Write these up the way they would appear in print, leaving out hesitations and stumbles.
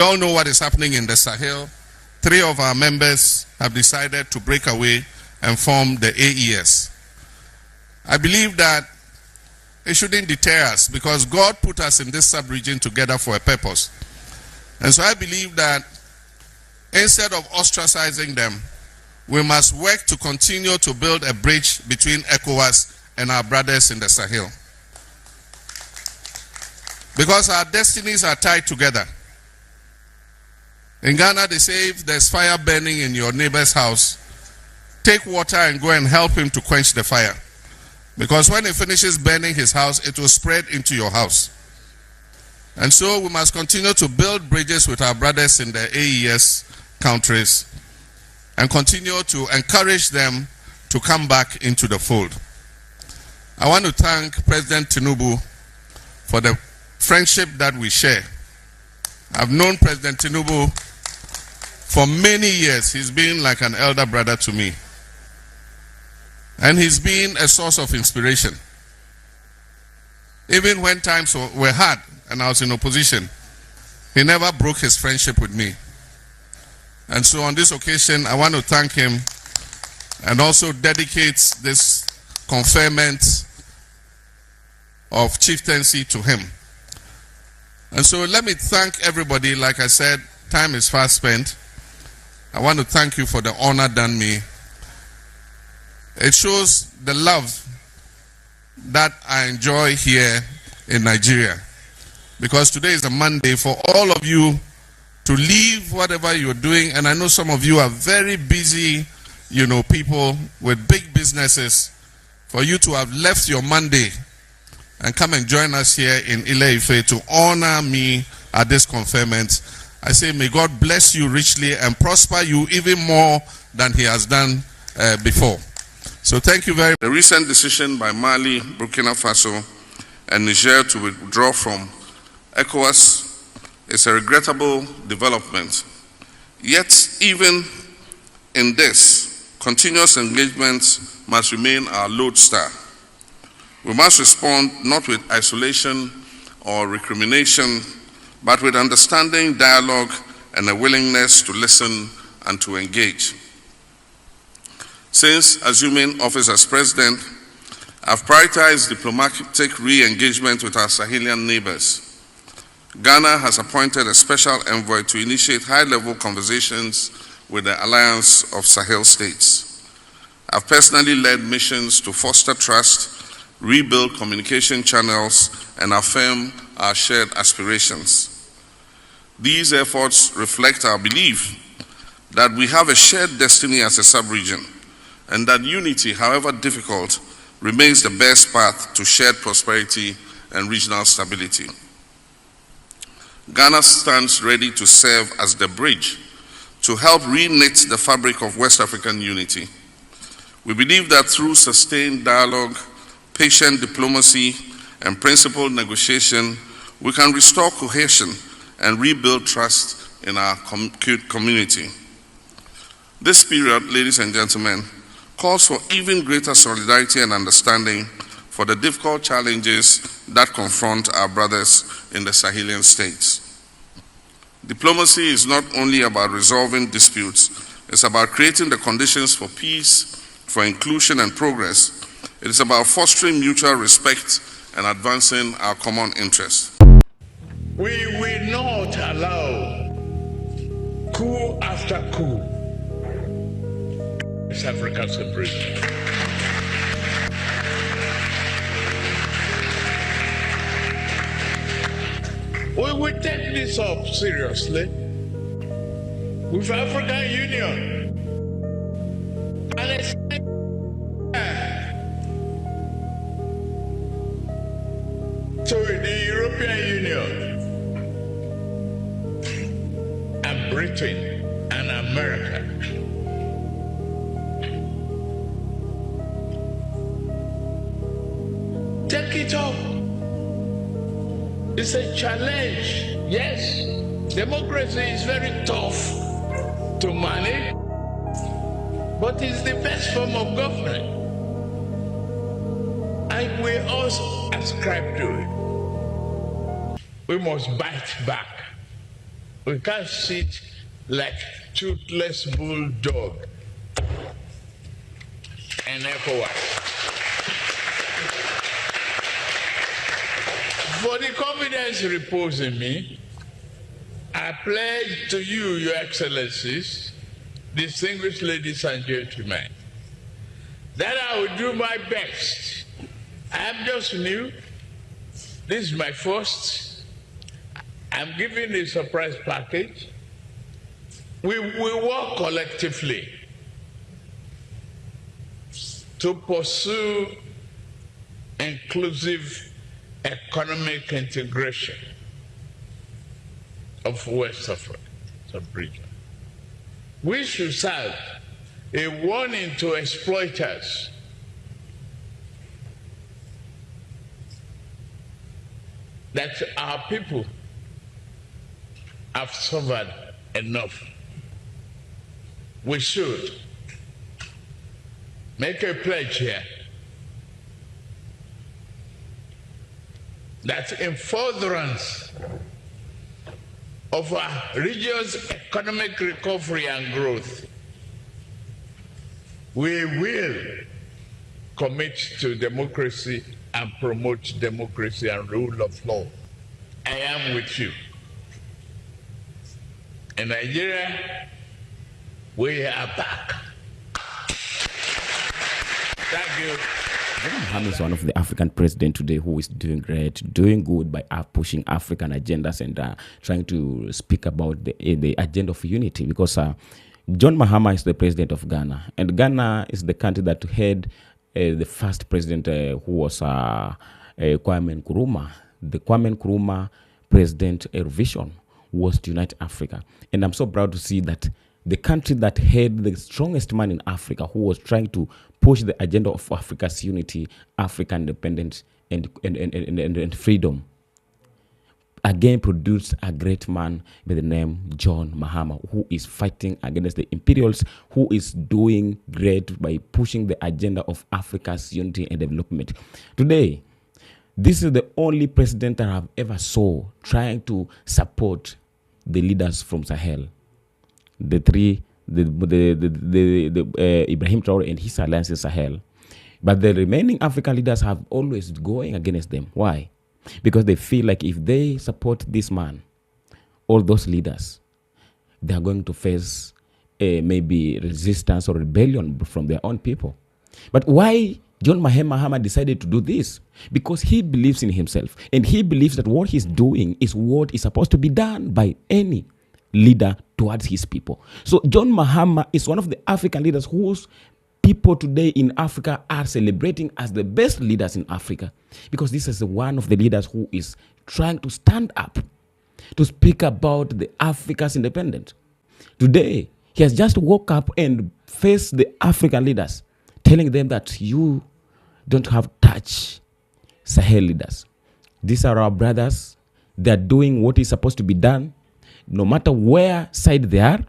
We all know what is happening in the Sahel. 3 of our members have decided to break away and form the AES. I believe that it shouldn't deter us because God put us in this sub-region together for a purpose. And so I believe that instead of ostracizing them, we must work to continue to build a bridge between ECOWAS and our brothers in the Sahel. Because our destinies are tied together. In Ghana, they say if there's fire burning in your neighbor's house, take water and go and help him to quench the fire. Because when he finishes burning his house, it will spread into your house. And so we must continue to build bridges with our brothers in the AES countries and continue to encourage them to come back into the fold. I want to thank President Tinubu for the friendship that we share. I've known President Tinubu for many years. He's been like an elder brother to me. And he's been a source of inspiration. Even when times were hard and I was in opposition, he never broke his friendship with me. And so on this occasion, I want to thank him and also dedicate this conferment of chieftaincy to him. And so let me thank everybody. Like I said, time is fast spent. I want to thank you for the honor done me. It shows the love that I enjoy here in Nigeria. Because today is a Monday for all of you to leave whatever you're doing. And I know some of you are very busy, people with big businesses. For you to have left your Monday and come and join us here in Ile-Ife to honor me at this conferment. I say, may God bless you richly and prosper you even more than he has done before. So thank you very much. The recent decision by Mali, Burkina Faso, and Niger to withdraw from ECOWAS is a regrettable development. Yet, even in this, continuous engagement must remain our lodestar. We must respond not with isolation or recrimination, but with understanding, dialogue, and a willingness to listen and to engage. Since assuming office as president, I've prioritized diplomatic re-engagement with our Sahelian neighbors. Ghana has appointed a special envoy to initiate high-level conversations with the Alliance of Sahel States. I've personally led missions to foster trust, rebuild communication channels, and affirm our shared aspirations. These efforts reflect our belief that we have a shared destiny as a sub-region, and that unity, however difficult, remains the best path to shared prosperity and regional stability. Ghana stands ready to serve as the bridge to help re-knit the fabric of West African unity. We believe that through sustained dialogue, patient diplomacy, and principled negotiation, we can restore cohesion and rebuild trust in our community. This period, ladies and gentlemen, calls for even greater solidarity and understanding for the difficult challenges that confront our brothers in the Sahelian states. Diplomacy is not only about resolving disputes, it's about creating the conditions for peace, for inclusion and progress. It is about fostering mutual respect and advancing our common interests. We will not allow coup after coup in African separation. We will take this up seriously with African Union and to the European Union and Britain and America. Take it up. It's a challenge. Yes, democracy is very tough to manage, but it's the best form of government. And we also ascribe to it. We must bite back We can't sit like toothless bulldog in ECOWAS. For the confidence reposed in me, I pledge to you, Your Excellencies, distinguished ladies and gentlemen, that I will do my best. I am just new. This is my first. I'm giving a surprise package. We work collectively to pursue inclusive economic integration of West Africa sub-region. We should serve a warning to exploiters that our people have suffered enough. We should make a pledge here that in furtherance of our region's economic recovery and growth, we will commit to democracy and promote democracy and rule of law. I am with you. In Nigeria, we are back. Thank you. Mahama is one of the African presidents today who is doing great, doing good by pushing African agendas and trying to speak about the agenda of unity, because John Mahama is the president of Ghana, and Ghana is the country that had the first president who was Kwame Nkrumah. The Kwame Nkrumah president vision was to unite Africa, and I'm so proud to see that the country that had the strongest man in Africa, who was trying to push the agenda of Africa's unity, African independence, and freedom, again produced a great man by the name John Mahama, who is fighting against the imperials, who is doing great by pushing the agenda of Africa's unity and development. Today, this is the only president that I have ever saw trying to support the leaders from Sahel. The Ibrahim Traore and his alliance in Sahel. But the remaining African leaders have always going against them. Why? Because they feel like if they support this man, all those leaders, they are going to face maybe resistance or rebellion from their own people. But why John Mahama decided to do this? Because he believes in himself, and he believes that what he's doing is what is supposed to be done by any leader towards his people. So John Mahama is one of the African leaders whose people today in Africa are celebrating as the best leaders in Africa, because this is one of the leaders who is trying to stand up to speak about the Africa's independence. Today, he has just woke up and faced the African leaders, telling them that you don't have touch Sahel leaders. These are our brothers. They're doing what is supposed to be done. No matter where side they are,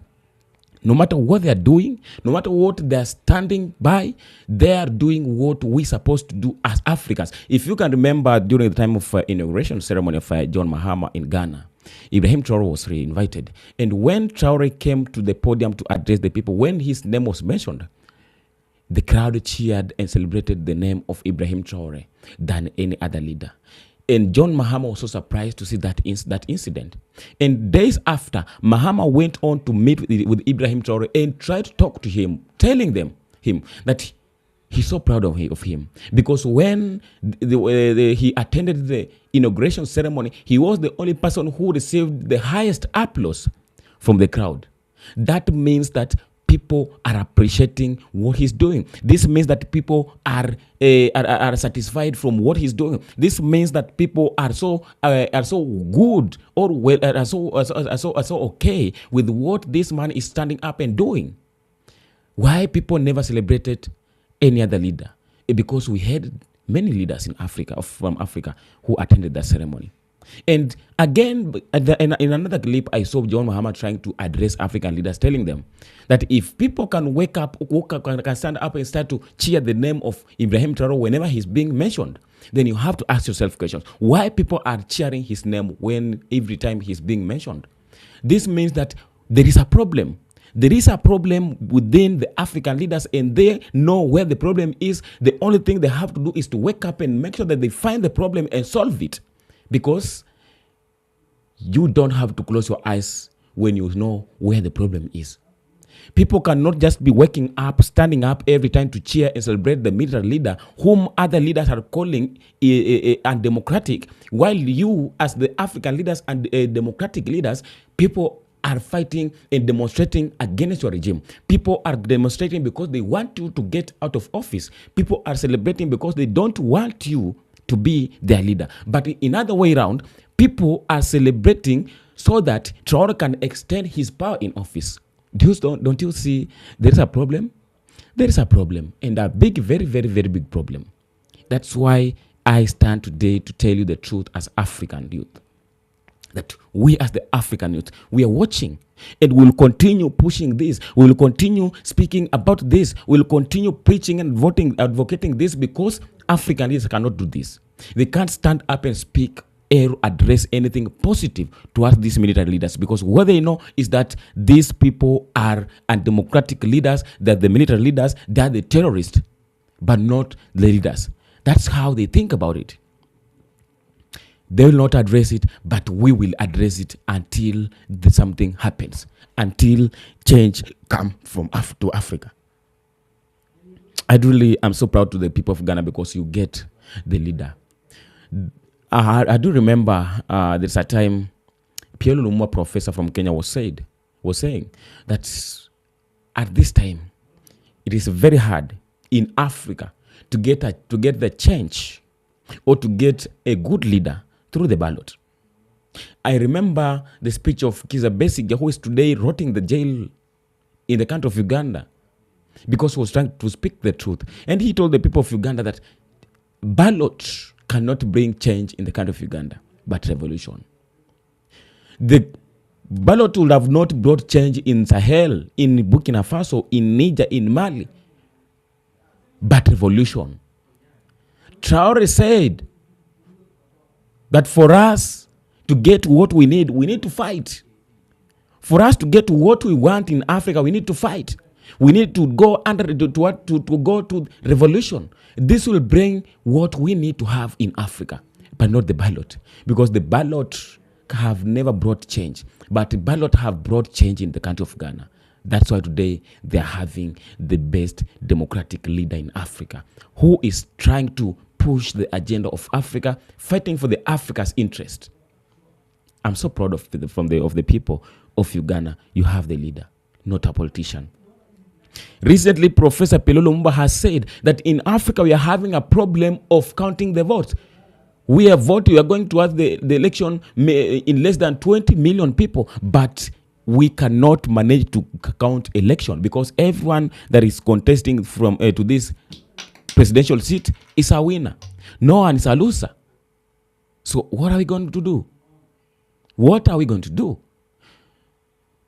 no matter what they are doing, no matter what they are standing by, they are doing what we're supposed to do as Africans. If you can remember, during the time of inauguration ceremony of John Mahama in Ghana, Ibrahim Traore was re-invited. And when Traore came to the podium to address the people, when his name was mentioned, the crowd cheered and celebrated the name of Ibrahim Traore than any other leader. And John Mahama was so surprised to see that incident. And days after, Mahama went on to meet with Ibrahim Traore and tried to talk to him, telling him that he's so proud of him. Because when he attended the inauguration ceremony, he was the only person who received the highest applause from the crowd. That means that people are appreciating what he's doing. This means that people are satisfied from what he's doing. This means that people are so good or well, are so okay with what this man is standing up and doing. Why people never celebrated any other leader? Because we had many leaders in Africa, from Africa, who attended that ceremony. And again, in another clip, I saw John Mahama trying to address African leaders, telling them that if people can can stand up and start to cheer the name of Ibrahim Traore whenever he's being mentioned, then you have to ask yourself questions. Why people are cheering his name when every time he's being mentioned? This means that there is a problem. There is a problem within the African leaders, and they know where the problem is. The only thing they have to do is to wake up and make sure that they find the problem and solve it. Because you don't have to close your eyes when you know where the problem is. People cannot just be waking up, standing up every time to cheer and celebrate the military leader, whom other leaders are calling undemocratic, while you, as the African leaders and democratic leaders, people are fighting and demonstrating against your regime. People are demonstrating because they want you to get out of office. People are celebrating because they don't want you to be their leader. But in other way around, people are celebrating so that Traore can extend his power in office. Don't you see there is a problem? There is a problem, and a big, very, very, very big problem. That's why I stand today to tell you the truth as African youth. That we as the African youth, we are watching, and we will continue pushing this. We will continue speaking about this. We will continue preaching and advocating this, because African leaders cannot do this. They can't stand up and speak or address anything positive towards these military leaders, because what they know is that these people are undemocratic leaders, that the military leaders, they are the terrorists, but not the leaders. That's how they think about it. They will not address it, but we will address it until something happens, until change comes to Africa. I'm so proud to the people of Ghana, because you get the leader. I do remember there's a time Pierre Lumumba, professor from Kenya, was saying that at this time it is very hard in Africa to get the change or to get a good leader through the ballot. I remember the speech of Kizza Besigye, who is today rotting the jail in the country of Uganda, because he was trying to speak the truth. And he told the people of Uganda that ballot cannot bring change in the country of Uganda, but revolution. The ballot would have not brought change in Sahel, in Burkina Faso, in Niger, in Mali, but revolution. Traore said that for us to get what we need to fight. For us to get what we want in Africa, we need to fight. We need to go to go to revolution. This will bring what we need to have in Africa, but not the ballot, because the ballot have never brought change, but the ballot have brought change in the country of Ghana. That's why today they are having the best democratic leader in Africa, who is trying to push the agenda of Africa, fighting for the Africa's interest. I'm so proud of the people of Uganda. You have the leader, not a politician. Recently, Professor Pierre Lumumba has said that in Africa we are having a problem of counting the votes. We are going towards the election in less than 20 million people, but we cannot manage to count election, because everyone that is contesting to this presidential seat is a winner. No one is a loser. So what are we going to do? What are we going to do?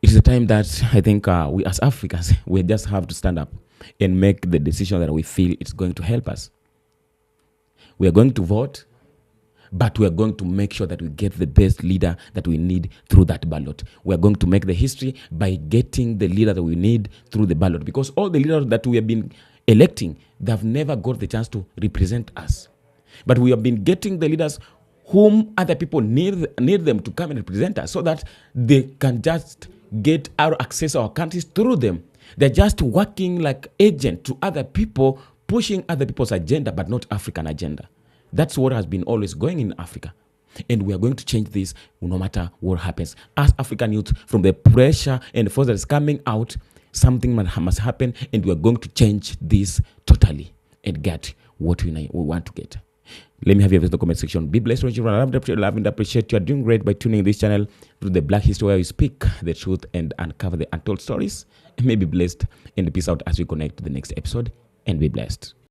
It is a time that I think we as Africans, we just have to stand up and make the decision that we feel it's going to help us. We are going to vote, but we are going to make sure that we get the best leader that we need through that ballot. We are going to make the history by getting the leader that we need through the ballot, because all the leaders that we have been electing, they have never got the chance to represent us. But we have been getting the leaders whom other people need them to come and represent us, so that they can just get our access our countries through them. They're just working like agent to other people, pushing other people's agenda, but not African agenda. That's what has been always going in Africa. And we are going to change this no matter what happens. As African youth, from the pressure and the force that is coming out, something must happen, and we are going to change this totally and get what we want to get. Let me have your voice in the comment section. Be blessed. Love and appreciate you are doing great by tuning in this channel to the Black History, where we speak the truth and uncover the untold stories. And may be blessed and peace out as we connect to the next episode, and be blessed.